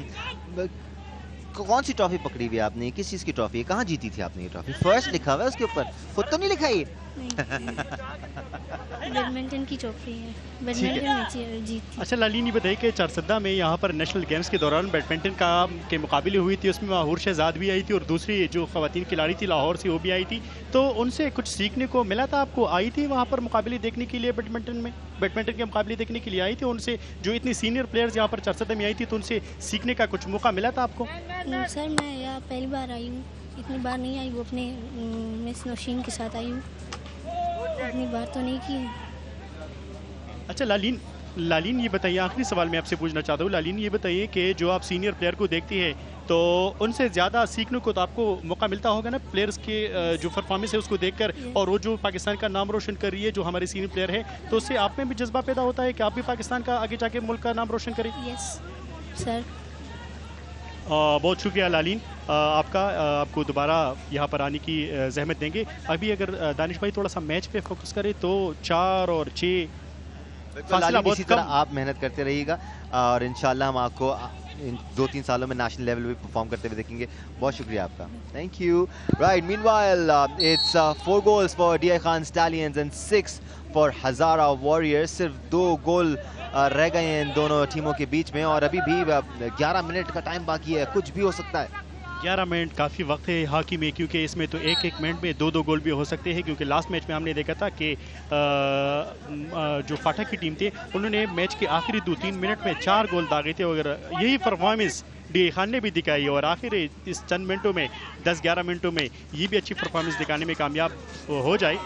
कौन सी ट्रॉफी पकड़ी हुई है आपने, किस चीज़ की ट्रॉफी है, कहाँ जीती थी आपने ये ट्रॉफी? फर्स्ट लिखा हुआ है उसके ऊपर, खुद तो नहीं लिखा ये? बैडमिंटन की ट्रॉफी है, बैडमिंटन में जीती। अच्छा लालीन, ये बताइए कि चारसद्दा में यहाँ पर नेशनल गेम्स के दौरान बैडमिंटन के मुकाबले हुई थी, उसमें माहूर शहजाद भी आई थी और दूसरी जो खवातीन खिलाड़ी थी लाहौर से वो भी आई थी, तो उनसे कुछ सीखने को मिला था आपको? आई थी वहाँ पर मुकाबले देखने के लिए, बैडमिंटन के मुकाबले देखने के लिए आई थी? उनसे जो इतनी सीनियर प्लेयर्स यहाँ पर चारसद्दा में आई थी तो उनसे सीखने का कुछ मौका मिला था आपको? सर मैं यहाँ पहली बार आई हूँ, इतनी बार नहीं आई, वो अपने मिस नौशीन के साथ आई हूँ, इतनी बार तो नहीं की। अच्छा लालीन ये बताइए, आखिरी सवाल मैं आपसे पूछना चाहता हूँ। लालीन ये बताइए कि जो आप सीनियर प्लेयर को देखती है तो उनसे ज़्यादा सीखने को तो आपको मौका मिलता होगा ना, प्लेयर्स के जो परफॉर्मेंस है उसको देखकर, और वो जो पाकिस्तान का नाम रोशन कर रही है, जो हमारे सीनियर प्लेयर है, तो उससे आप में भी जज्बा पैदा होता है कि आप भी पाकिस्तान का आगे जाके मुल्क का नाम रोशन करें। Yes sir. बहुत शुक्रिया लालीन आपका। आपको दोबारा यहाँ पर आने की जहमत देंगे। अभी अगर दानिश भाई थोड़ा सा मैच पे फोकस करें तो 4 और 6 फासला बहुत इसी कम। तरह आप मेहनत करते रहिएगा और इंशाल्लाह हम आपको इन 2-3 सालों में नेशनल लेवल पे परफॉर्म करते हुए देखेंगे। बहुत शुक्रिया आपका, thank you. Right, meanwhile it's 4 goals for DI Khan stallions and 6 for Hazara warriors. सिर्फ 2 गोल रह गए हैं इन दोनों टीमों के बीच में और अभी भी 11 मिनट का टाइम बाकी है, कुछ भी हो सकता है। 11 मिनट काफ़ी वक्त है हॉकी में, क्योंकि इसमें तो एक मिनट में 2 गोल भी हो सकते हैं, क्योंकि लास्ट मैच में हमने देखा था कि जो फाटा की टीम थी उन्होंने मैच के आखिरी 2-3 मिनट में 4 गोल दागे थे, और यही परफॉर्मेंस DI खान ने भी दिखाई और आखिर इस चंद मिनटों में 10-11 मिनटों में ये भी अच्छी परफॉर्मेंस दिखाने में कामयाब हो जाए।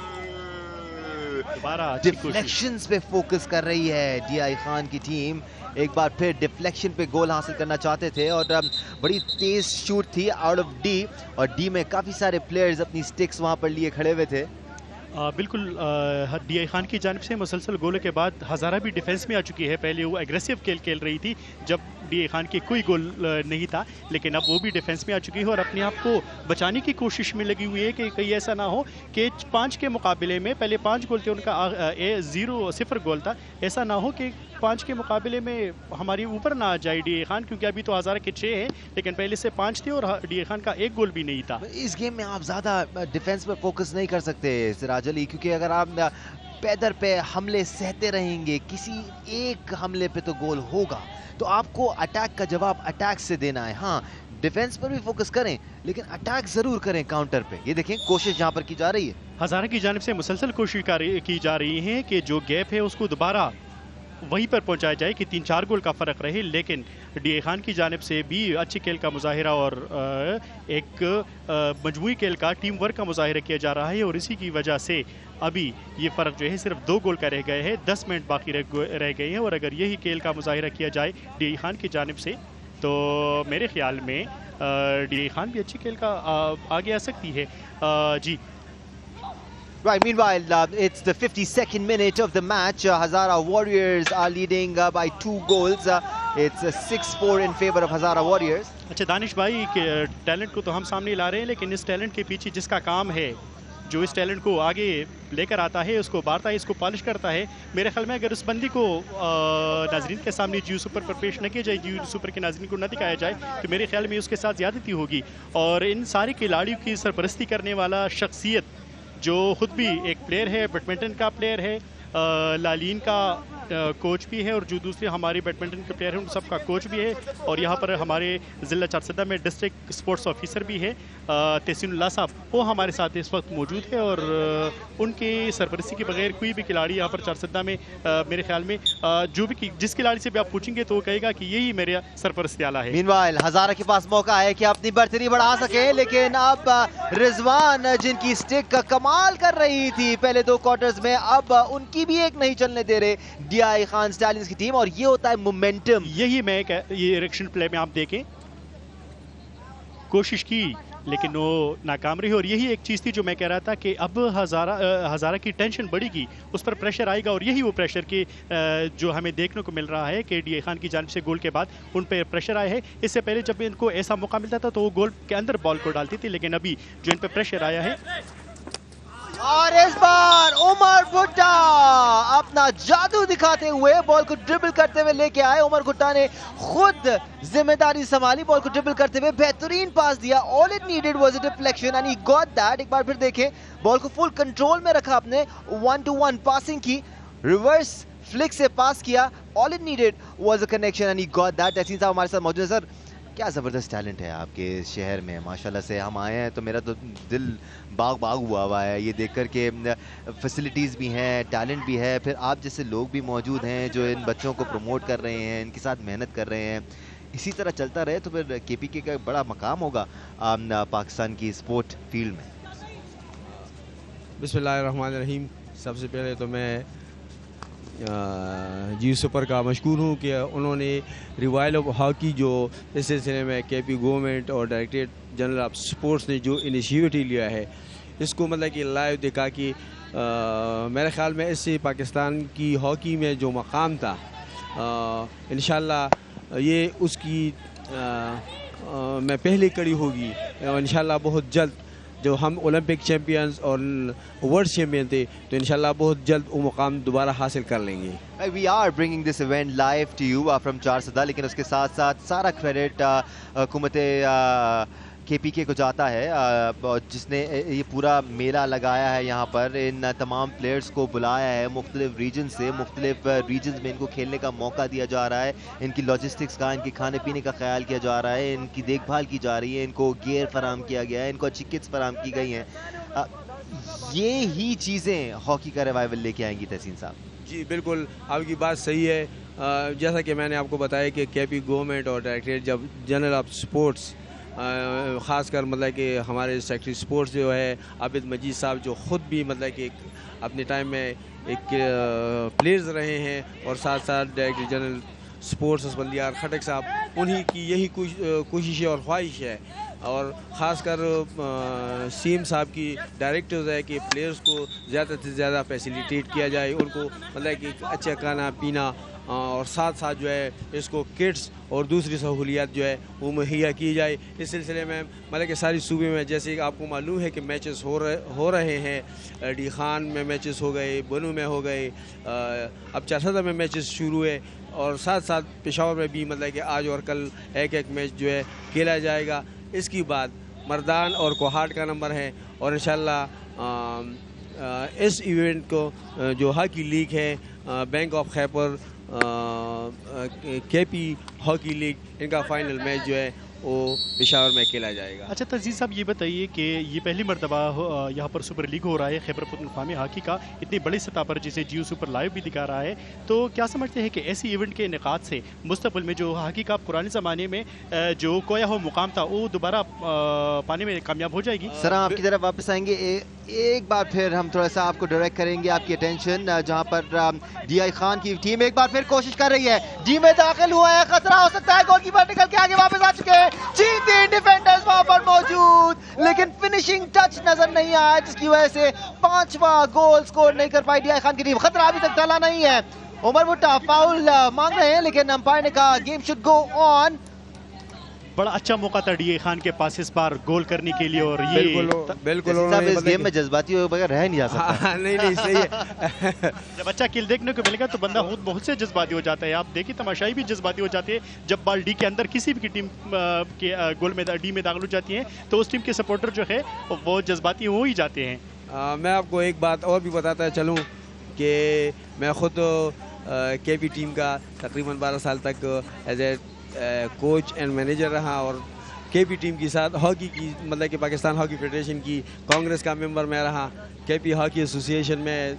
दोबारा डिफ्लेक्शंस पे फोकस कर रही है DI खान की टीम। एक बार फिर डिफ्लेक्शन पे गोल हासिल करना चाहते थे और बड़ी तेज शूट थी आउट ऑफ D, और D में काफ़ी सारे प्लेयर्स अपनी स्टिक्स वहाँ पर लिए खड़े हुए थे। बिल्कुल DI खान की जानिब से मुसलसल गोलों के बाद हज़ारा भी डिफेंस में आ चुकी है। पहले वो एग्रेसिव खेल रही थी जब DI खान के कोई गोल नहीं था, लेकिन अब वो भी डिफेंस में आ चुकी है और अपने आप को बचाने की कोशिश में लगी हुई है कि कहीं ऐसा ना हो कि 5 के मुकाबले में पहले 5 गोल थे उनका, 0 गोल था, ऐसा ना हो कि 5 के मुकाबले में हमारी ऊपर ना आ जाए DI खान, क्योंकि अभी तो हज़ारा के 6 हैं लेकिन पहले से 5 थे और DI खान का 1 गोल भी नहीं था। इस गेम में आप ज़्यादा डिफेंस पर फोकस नहीं कर सकते सिराज अली, क्योंकि अगर आप पैदर पे हमले सहते रहेंगे, किसी एक हमले पे तो गोल होगा, तो आपको अटैक का जवाब अटैक से देना है। हाँ, डिफेंस पर भी फोकस करें लेकिन अटैक जरूर करें काउंटर पे। ये देखें कोशिश जहाँ पर की जा रही है, हज़ारा की जानिब से मुसलसल कोशिश की जा रही है कि जो गैप है उसको दोबारा वहीं पर पहुंचाया जाए कि 3-4 गोल का फ़र्क रहे, लेकिन DI खान की जानिब से भी अच्छी खेल का मुजाहिरा और एक मजमूई खेल का टीम वर्क का मुजाहिरा किया जा रहा है, और इसी की वजह से अभी ये फ़र्क जो है सिर्फ 2 गोल का रह गए हैं। 10 मिनट बाकी रह गए हैं और अगर यही खेल का मुजाहिरा किया जाए DI खान की जानिब से तो मेरे ख्याल में DI खान भी अच्छी खेल का आगे आ सकती है। जी। Right, meanwhile, it's the 52nd minute of the match. Hazara Warriors are leading by 2 goals. It's 6-4 in favor of Hazara Warriors. अच्छा दानिश भाई के टैलेंट को तो हम सामने ला रहे हैं, लेकिन इस टैलेंट के पीछे जिसका काम है, जो इस टैलेंट को आगे लेकर आता है, उसको बांटता है, इसको पॉलिश करता है, मेरे ख्याल में अगर उस बंदी को नाजरीन के सामने जियो सुपर पर पेश न किया जाए, जियो सुपर के नाजरीन को न दिखाया जाए, तो मेरे ख्याल में उसके साथ ज़्यादती होगी। और इन सारे खिलाड़ियों की सरपरस्ती करने वाला शख्सियत जो खुद भी एक प्लेयर है, बैडमिंटन का प्लेयर है, लालीन का कोच भी है, और जो दूसरे हमारे बैडमिंटन के प्लेयर हैं उन सब का कोच भी है, और यहाँ पर हमारे ज़िला चारसदा में डिस्ट्रिक्ट स्पोर्ट्स ऑफिसर भी है तहसीनुल्लाह साहब, वो हमारे साथ इस वक्त मौजूद है, और उनके सरपरस्ती के बगैर कोई भी खिलाड़ी यहाँ पर चारसदा में मेरे ख्याल में जो भी जिस खिलाड़ी से भी आप पूछेंगे तो वो कहेगा कि यही मेरा सरपरस्ती आला है। Meanwhile, हज़ारा के पास मौका है कि अपनी बर्तरी बढ़ा सके, लेकिन अब रिजवान जिनकी स्टिक का कमाल कर रही थी पहले 2 क्वार्टर्स में, अब उनकी भी एक नहीं चलने दे रहे DI खान स्टैलियंस की टीम, और ये होता है मोमेंटम। यही मैं ये इरेक्शन प्ले में आप देखें, कोशिश की लेकिन वो नाकाम रही, और यही एक चीज़ थी जो मैं कह रहा था कि अब हज़ारा की टेंशन बढ़ेगी, उस पर प्रेशर आएगा, और यही वो प्रेशर के जो हमें देखने को मिल रहा है कि DI खान की जानिब से गोल के बाद उन पर प्रेशर आया है। इससे पहले जब इनको ऐसा मौका मिलता था तो वो गोल के अंदर बॉल को डालती थी, लेकिन अभी जो इन पर प्रेशर आया है, और इस बार उमर भुट्टा अपना जादू दिखाते हुए बॉल को ड्रिबल करते हुए लेके आए। उमर भुट्टा ने खुद जिम्मेदारी संभाली, बॉल को ड्रिबल करते हुए बेहतरीन पास दिया। All it needed was a deflection and he got that. एक बार फिर देखें, बॉल को फुल कंट्रोल में रखा, अपने 1-to-1 पासिंग की, रिवर्स फ्लिक से पास किया। All it needed was a connection and he got that. Tehseen साहब हमारे साथ मौजूद है। सर, क्या ज़बरदस्त टैलेंट है आपके शहर में, माशाल्लाह से। हम आए हैं तो मेरा तो दिल बाग हुआ है ये देखकर के फैसिलिटीज़ भी हैं, टैलेंट भी है, फिर आप जैसे लोग भी मौजूद हैं जो इन बच्चों को प्रमोट कर रहे हैं, इनके साथ मेहनत कर रहे हैं। इसी तरह चलता रहे तो फिर KPK का बड़ा मकाम होगा। पाकिस्तान की स्पोर्ट फील्ड में? बिस्मिल्लाहिर्रहमानिर्रहीम। सबसे पहले तो मैं जी सुपर का मशकूर हूँ कि उन्होंने रिवाइवल ऑफ हॉकी जो इस सिलसिले में केपी गवर्नमेंट और डायरेक्टरेट जनरल ऑफ स्पोर्ट्स ने जो इनिशिएटिव लिया है, इसको मतलब कि लाइव देखा कि मेरे ख्याल में इससे पाकिस्तान की हॉकी में जो मकाम था, इंशाल्लाह ये उसकी मैं पहले कड़ी होगी। इंशाल्लाह बहुत जल्द जो हम ओलंपिक चैंपियंस और वर्ल्ड चैंपियन थे, तो इंशाल्लाह बहुत जल्द वो मुकाम दोबारा हासिल कर लेंगे। We are bringing this event live to you from Charsadda, लेकिन उसके साथ साथ सारा क्रेडिट हुकूमत KPK को जाता है, जिसने ये पूरा मेला लगाया है। यहाँ पर इन तमाम प्लेयर्स को बुलाया है मुख्तलिफ रीजन से, मुख्तलिफ रीजन्स में इनको खेलने का मौका दिया जा रहा है, इनकी लॉजिस्टिक्स का, इनके खाने पीने का ख्याल किया जा रहा है, इनकी देखभाल की जा रही है, इनको गियर फराम किया गया है, इनको अच्छी किट्स फराम की गई हैं। ये ही चीज़ें हॉकी का रिवाइवल लेके आएंगी तहसीन साहब? जी बिल्कुल, आपकी बात सही है। जैसा कि मैंने आपको बताया कि केपी गवर्नमेंट और डायरेक्टरेट जब जनरल ऑफ स्पोर्ट्स ख़ासकर मतलब कि हमारे सेक्रेटरी स्पोर्ट्स जो है आबिद मजीद साहब, जो ख़ुद भी मतलब कि अपने टाइम में एक प्लेयर्स रहे हैं, और साथ साथ डायरेक्टर जनरल स्पोर्ट्स बल्दियार खटक साहब, उन्हीं की यही कोशिश और ख्वाहिश है, और ख़ासकर सीएम साहब की डायरेक्टर्स है कि प्लेयर्स को ज़्यादा से ज़्यादा फैसिलिटेट किया जाए, उनको मतलब कि अच्छा खाना पीना और साथ साथ जो है इसको किट्स और दूसरी सहूलियात जो है वो मुहैया की जाए। इस सिलसिले में मतलब कि सारी सूबे में, जैसे कि आपको मालूम है कि मैचेस हो रहे हैं, डी खान में मैचेस हो गए, बनू में हो गए, अब चारसदा में मैचेस शुरू हुए, और साथ साथ पेशावर में भी मतलब कि आज और कल एक एक मैच जो है खेला जाएगा। इसके बाद मर्दान और कोहाट का नंबर है, और इंशाल्लाह इस इवेंट को जो हॉकी लीग है, bank of Khyber, KP hockey league, इनका फाइनल मैच जो है वो पेशावर में खेला जाएगा। अच्छा तजीज़ साहब, ये बताइए कि ये पहली मरतबा यहाँ पर सुपर लीग हो रहा है खैबर पख्तूनख्वा में हॉकी का, इतनी बड़ी सतह पर, जिसे जियो सुपर लाइव भी दिखा रहा है, तो क्या समझते हैं कि ऐसी इवेंट के इनेकाद से मुस्तकबिल में जो हॉकी का पुराने ज़माने में जो खोया हो मुकाम था, वो दोबारा पाने में कामयाब हो जाएगी? सर, हम आपकी तरफ वापस आएंगे। एक बार फिर हम थोड़ा सा आपको डायरेक्ट करेंगे आपकी अटेंशन, जहां पर DI खान की टीम एक बार फिर कोशिश कर रही है, डी में दाखिल हुआ है, खतरा हो सकता है, गोलकीपर निकल के आगे वापस आ चुके हैं, 3 डिफेंडर्स वहां पर मौजूद, लेकिन फिनिशिंग टच नजर नहीं आया, जिसकी वजह से 5वां गोल स्कोर नहीं कर पाई DI खान की टीम। खतरा अभी तक टला नहीं है, उमर भुट्टा फाउल मांग रहे हैं, लेकिन अंपायर ने कहा गेम शुड गो ऑन। बड़ा अच्छा मौका था DI खान के पास इस बार गोल करने के लिए, और ये बिल्कुल इस गेम में जज्बाती हुए बगैर रह नहीं जा सकता। नहीं सही है। जब अच्छा किल देखने को मिलेगा तो बंदा खुद बहुत से जज्बाती हो जाता है। आप देखिए तमाशाई भी जज्बाती हो जाती है जब बॉल डी के अंदर किसी भी टीम के गोल में डी में दाखिल हो जाती है, तो उस टीम के सपोर्टर जो है वो जज्बाती हो ही जाते हैं। मैं आपको एक बात और भी बताता चलूँ कि मैं खुद केपी टीम का तकरीबन 12 साल तक as a coach and manager रहा, और केपी टीम के साथ हॉकी की मतलब कि पाकिस्तान हॉकी फेडरेशन की कांग्रेस का मेंबर मैं रहा, केपी हॉकी एसोसिएशन में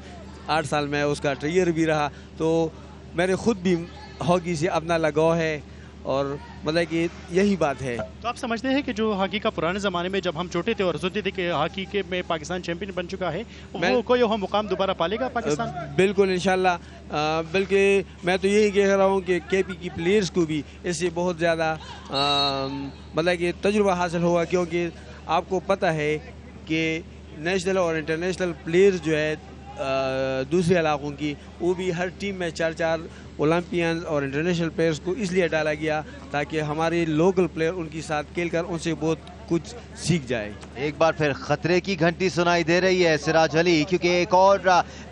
8 साल में उसका ट्रेजर भी रहा, तो मेरे खुद भी हॉकी से अपना लगाव है, और मतलब कि यही बात है। तो आप समझते हैं कि जो हॉकी का पुराने ज़माने में जब हम छोटे थे और सोचते थे कि हॉकी के में पाकिस्तान चैंपियन बन चुका है, वो कोई वह मुकाम दोबारा पालेगा पाकिस्तान? बिल्कुल इंशाल्लाह, बल्कि मैं तो यही कह रहा हूँ कि केपी की प्लेयर्स को भी इससे बहुत ज़्यादा मतलब कि तजुर्बा हासिल होगा, क्योंकि आपको पता है कि नेशनल और इंटरनेशनल प्लेयर्स जो है दूसरे इलाकों की, वो भी हर टीम में 4 ओलंपियन और इंटरनेशनल प्लेयर्स को इसलिए डाला गया ताकि हमारे लोकल प्लेयर उनके साथ खेलकर उनसे बहुत कुछ सीख जाए। एक बार फिर खतरे की घंटी सुनाई दे रही है सिराज अली, क्योंकि एक और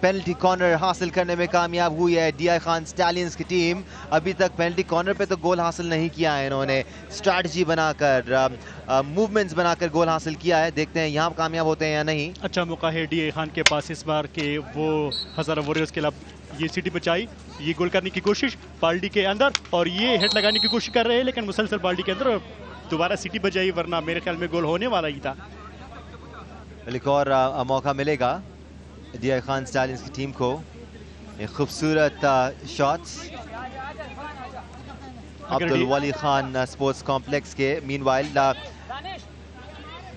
पेनल्टी कॉर्नर हासिल करने में कामयाब हुई है DI खान स्टैलियंस की टीम। अभी तक पेनल्टी कॉर्नर पे तो गोल हासिल नहीं किया है इन्होंने, स्ट्रैटेजी बनाकर मूवमेंट्स बनाकर गोल हासिल किया है। देखते हैं यहाँ कामयाब होते हैं या नहीं। अच्छा मौका है DI खान के पास इस बार के वो हज़ारा वॉरियर्स के खिलाफ ये सिटी बचाई, ये गोल करने की कोशिश बाल्टी के अंदर, और ये हेड लगाने की कोशिश कर रहे हैं, लेकिन मुसलसल बाल्टी के अंदर दोबारा सिटी बजाई, वरना मेरे ख्याल में गोल होने वाला ही था। एक और मौका मिलेगा DI खान स्टैलियंस की टीम को। एक खूबसूरत शॉट्स अब्दुल वली खान स्पोर्ट्स कॉम्प्लेक्स के। Meanwhile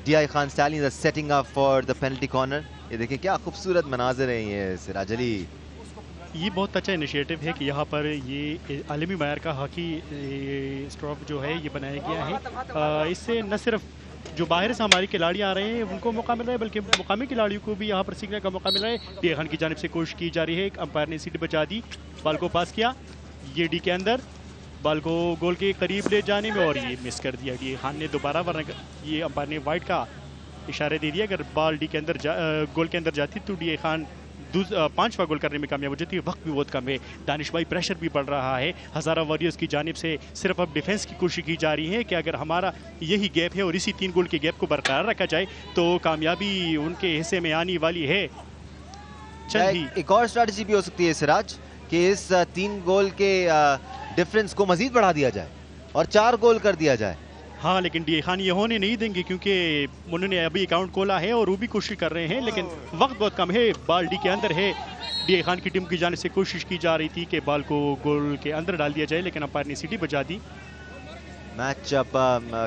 DI Khan Stallions are setting up for the penalty corner. ये देखिए क्या खूबसूरत मनाज़िर हैं ये सिराज अली। ये बहुत अच्छा इनिशिएटिव है कि यहाँ पर ये आलमी मयार का हॉकी स्ट्रोक जो है ये बनाया गया है। इससे न सिर्फ जो बाहर से हमारे खिलाड़ी आ रहे हैं उनको मौका मिल रहा है, बल्कि मुकामी खिलाड़ियों को भी यहाँ पर सीखने का मौका मिल रहा है। DI खान की जानिब से कोशिश की जा रही है, अंपायर ने सीट बचा दी, बॉल को पास किया, ये डी के अंदर, बॉल को गोल के करीब ले जाने में और ये मिस कर दिया DI खान ने दोबारा, वरना ये अंपायर ने वाइड का इशारे दे दिया। अगर बॉल डी के अंदर गोल के अंदर जाती तो DI खान 5वां गोल करने में कामयाब हो जाती है। वक्त भी बहुत कम है, दानिश भाई प्रेशर भी बढ़ रहा है। हज़ारा वॉरियर्स की जानिब से सिर्फ अब डिफेंस की कोशिश की जा रही है कि अगर हमारा यही गैप है और इसी 3 गोल के गैप को बरकरार रखा जाए तो कामयाबी उनके हिस्से में आने वाली है। एक और स्ट्रैटेजी भी हो सकती है सिराज कि इस 3 गोल के डिफरेंस को मजीद बढ़ा दिया जाए और 4 गोल कर दिया जाए। हाँ, लेकिन DI खान ये होने नहीं देंगे क्योंकि उन्होंने अभी अकाउंट खोला है और वो भी कोशिश कर रहे हैं, लेकिन वक्त बहुत कम है। बॉल डी के अंदर है, DI खान की टीम की जाने से कोशिश की जा रही थी कि बॉल को गोल के अंदर डाल दिया जाए, लेकिन अंपायर ने सीटी बजा दी। मैच अब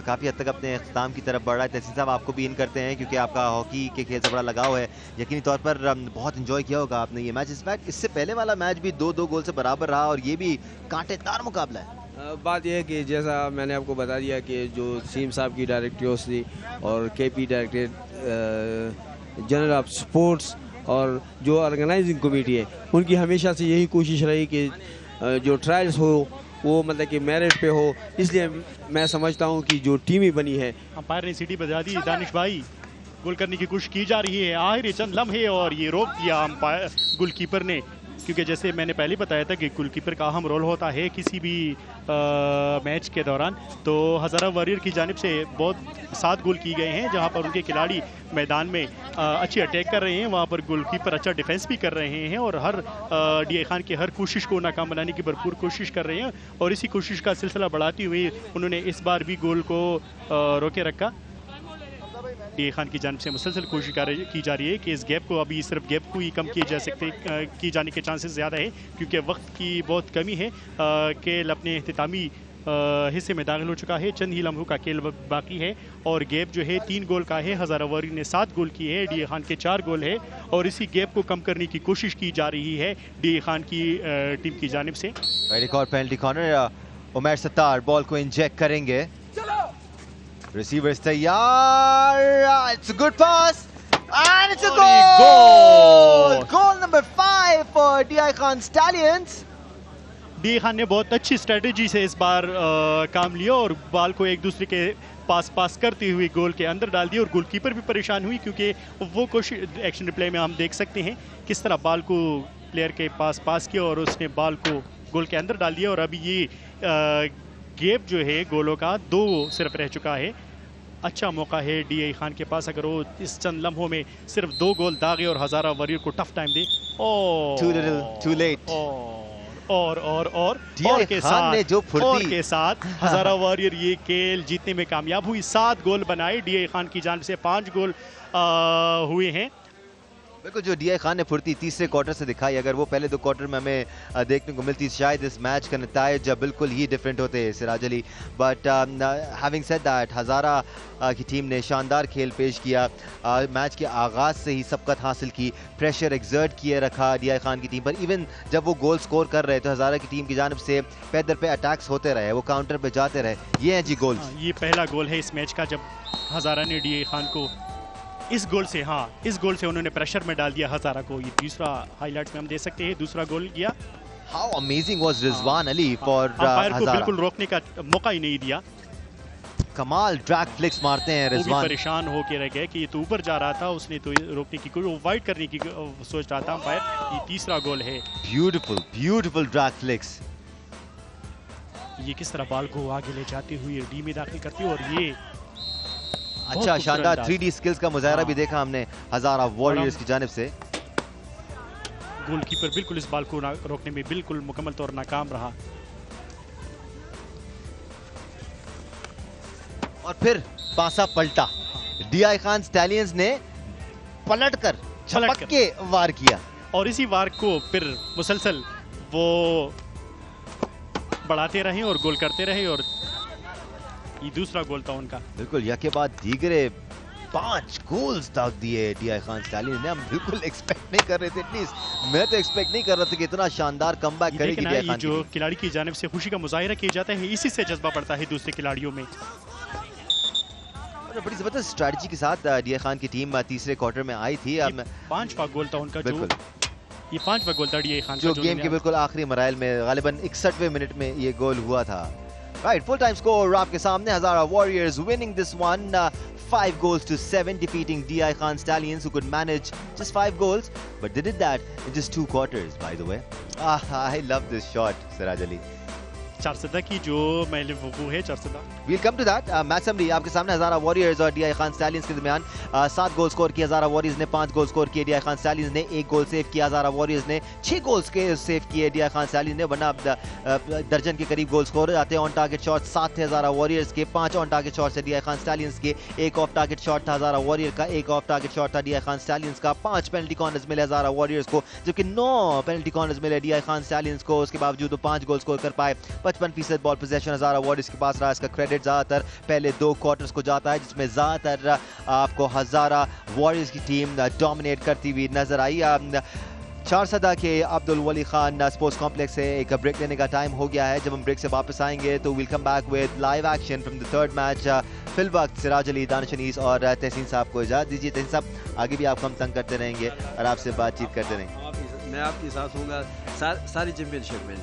काफ़ी हद तक अपने इख्तिताम की तरफ बढ़ रहा है। तहसीन साहब आपको भी इन करते हैं क्योंकि आपका हॉकी के खेल से बड़ा लगाव है, यकीनी तौर पर बहुत इंजॉय किया होगा आपने ये मैच। इनफैक्ट इससे पहले वाला मैच भी 2-2 गोल से बराबर रहा और ये भी कांटेदार मुकाबला है। बात यह है कि जैसा मैंने आपको बता दिया कि जो सीम साहब की डायरेक्टर्स थी और KP director general of sports और जो ऑर्गेनाइजिंग कमेटी है, उनकी हमेशा से यही कोशिश रही कि जो ट्रायल्स हो वो मतलब कि मेरिट पे हो। इसलिए मैं समझता हूँ कि जो टीमें बनी है, अंपायर ने सीटी बजा दी, दानिश भाई गोल करने की कोशिश की जा रही है, आखिरी चंद लम्हे और ये रोक दिया अंपायर गोलकीपर ने, क्योंकि जैसे मैंने पहले बताया था कि गोलकीपर का अहम रोल होता है किसी भी मैच के दौरान। तो हज़ारा वॉरियर की जानिब से बहुत 7 गोल किए गए हैं जहां पर उनके खिलाड़ी मैदान में अच्छी अटैक कर रहे हैं, वहां पर गोलकीपर अच्छा डिफेंस भी कर रहे हैं और हर DI खान की हर कोशिश को नाकाम बनाने की भरपूर कोशिश कर रहे हैं और इसी कोशिश का सिलसिला बढ़ाते हुए उन्होंने इस बार भी गोल को रोके रखा। DI खान की जानिब से मुसलसल कोशिश की जा रही है कि इस गैप को, अभी सिर्फ गैप को ही कम किए जाने के चांसेस ज़्यादा है क्योंकि वक्त की बहुत कमी है। खेल अपने इख्तितामी हिस्से में दाखिल हो चुका है, चंद ही लम्हों का खेल बाकी है और गैप जो है 3 गोल का है। हज़ारा वॉरियर ने 7 गोल किए हैं, DI खान के 4 गोल है और इसी गैप को कम करने की कोशिश की जा रही है DI खान की टीम की जानिब से। एक और penalty corner, Umar Sattar ball को इंजेक्ट करेंगे, रिसीवर्स तैयार, it's a good pass and it's a goal, goal number 5 for DI Khan stallions. DI Khan ने बहुत अच्छी स्ट्रेटेजी से इस बार काम लिया और बॉल को एक दूसरे के पास करते हुए गोल के अंदर डाल दिया और गोलकीपर भी परेशान हुई क्योंकि वो कोशिश एक्शन रिप्ले में हम देख सकते हैं किस तरह बॉल को प्लेयर के पास किया और उसने बॉल को गोल के अंदर डाल दिया और अभी ये गैप जो है गोलों का 2 सिर्फ रह चुका है। अच्छा मौका है DI खान के पास, अगर वो इस चंद लम्हों में सिर्फ 2 गोल दागे और हज़ारा वॉरियर को टफ टाइम दे। Too little, too late. और DI खान ने जो फुर्ती के साथ हज़ारा वॉरियर ये खेल जीतने में कामयाब हुई, 7 गोल बनाए। DI खान की जानिब से 5 गोल हुए हैं। बिल्कुल, जो DI खान ने फुर्ती तीसरे क्वार्टर से दिखाई, अगर वो पहले 2 क्वार्टर में हमें देखने को मिलती, शायद इस मैच का नतीजा बिल्कुल ही डिफरेंट होते Siraj Ali. But having said that, Hazara की टीम ने शानदार खेल पेश किया, मैच के आगाज़ से ही सबकत हासिल की, प्रेशर एक्सर्ट किए रखा DI खान की टीम पर। इवन जब वो गोल स्कोर कर रहे तो हज़ारा की टीम की जानिब से पैदर पे अटैक्स होते रहे, वो काउंटर पे जाते रहे। ये हैं जी गोल। ये पहला गोल है इस मैच का जब हज़ारा ने DI खान को इस गोल से उन्होंने प्रेशर में डाल दिया हज़ारा को। ये दूसरा हाईलाइट्स में हम देख सकते हैं, दूसरा गोल किया। How amazing was Rizwan Ali for umpire को हज़ारा, बिल्कुल रोकने का मौका ही नहीं दिया। कमाल ड्रैग फ्लिक्स मारते हैं वो भी रिजवान। परेशान होके रह गए कि ये तो ऊपर जा रहा था, उसने तो रोकने की कोशिश, वाइड करने की सोच रहा था अंपायर। ये तीसरा गोल है। Beautiful drag flix. ये किस तरह बॉल को आगे ले जाते हुए डी में दाखिल करती है और ये अच्छा शानदार 3D स्किल्स का मुजाहरा भी देखा हमने हज़ारा वॉरियर्स की जानिब से। गोलकीपर बिल्कुल इस बॉल को रोकने में बिल्कुल मुकम्मल तौर नाकाम रहा और फिर पासा पलटा, DI खान स्टैलियंस ने पलटकर छपक के वार किया और इसी वार को फिर मुसलसल वो बढ़ाते रहे और गोल करते रहे और ये दूसरा गोल था उनका। बिल्कुल, या के बाद दीगरे 5 गोल्स दाग दिए DI खान स्टैलियंस ने। हम बिल्कुल एक्सपेक्ट नहीं कर रहे थे, एटलीस्ट मैं तो एक्सपेक्ट नहीं कर रहा था कि इतना शानदार कमबैक ये करेगी देखना, DI ये खान जो की खिलाड़ी की जानिब से खुशी का मुजाहिरा किया जाता है, इसी से जज्बा बढ़ता है दूसरे खिलाड़ियों में। टीम। बड़ी जबरदस्त स्ट्रेटजी के साथ DI खान की टीम तीसरे क्वार्टर में आई थी। 5वां गोल था उनका, जो बिल्कुल ये 5वां गोल था DI खान का, जो गेम के बिल्कुल आखिरी मराइल में गालिबन 61वें मिनट में ये गोल हुआ था। राइट, फुल टाइम स्कोर आपके सामने। Hazara warriors winning this one 5 goals to 7, defeating DI Khan Stallions, who could manage just 5 goals, but they did that in just 2 quarters, by the way. I love this shot, Siraj Ali. Charsadda की जो महल वकूअ है, Charsadda. We'll come to that. Match summary आपके सामने। Hazara warriors और DI Khan stallions के दरमियान 7 goal score किए हजारा warriors ने, 5 गोल स्कोर किए DI खान स्टैलियंस ने, 1 गोल सेव किया हजारा वॉरियर्स ने, 6 गोल्स के सेव किए DI खान स्टैलियंस ने, वरना दर्जन के करीब गोल स्कोर जाते हैं। ऑन टारगेट शॉट 7 थे हजारा वॉरियर्स के, 5 ऑन टारगेट शॉट से DI खान स्टैलियंस के, 1 ऑफ टारगेट शॉट था हजारा वॉरियर का, 1 ऑफ टारगेट शॉट था DI खान स्टैलियंस का, 5 पेनल्टी कॉर्नर्स मिले हजारा वॉरियर्स को, जबकि 9 पेनल्टी कॉर्नर्स मिले DI खान स्टैलियंस को। उसके बावजूद वो 5 गोल स्कोर कर पाए। 55% बॉल पोजेशन हजारा वॉरियर्स के पास रहा। इसका क्रेडिट ज्यादातर पहले 2 क्वार्टर्स को जाता है, जिसमें ज्यादातर आपको हजारा वॉरियर्स की टीम डोमिनेट करती हुई नजर आई। चारसदा के अब्दुल वली खान स्पोर्ट्स कॉम्प्लेक्स से एक ब्रेक लेने का टाइम हो गया है। जब हम ब्रेक से वापस आएंगे तो will come back with live action from the third match. फिल वक्त सिराज अली, दानिश अनीस और तहसीन साहब को इजाज़त दीजिए। तहसीन साहब, आगे भी आपको हम तंग करते रहेंगे और आपसे बातचीत करते रहेंगे। मैं आपके साथ हूँगा सारी चैंपियनशिप में।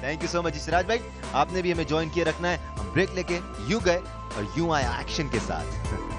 Thank you so much Siraj भाई, आपने भी हमें ज्वाइन किए रखना है। हम ब्रेक लेके यूं गए और यूं आए एक्शन के साथ।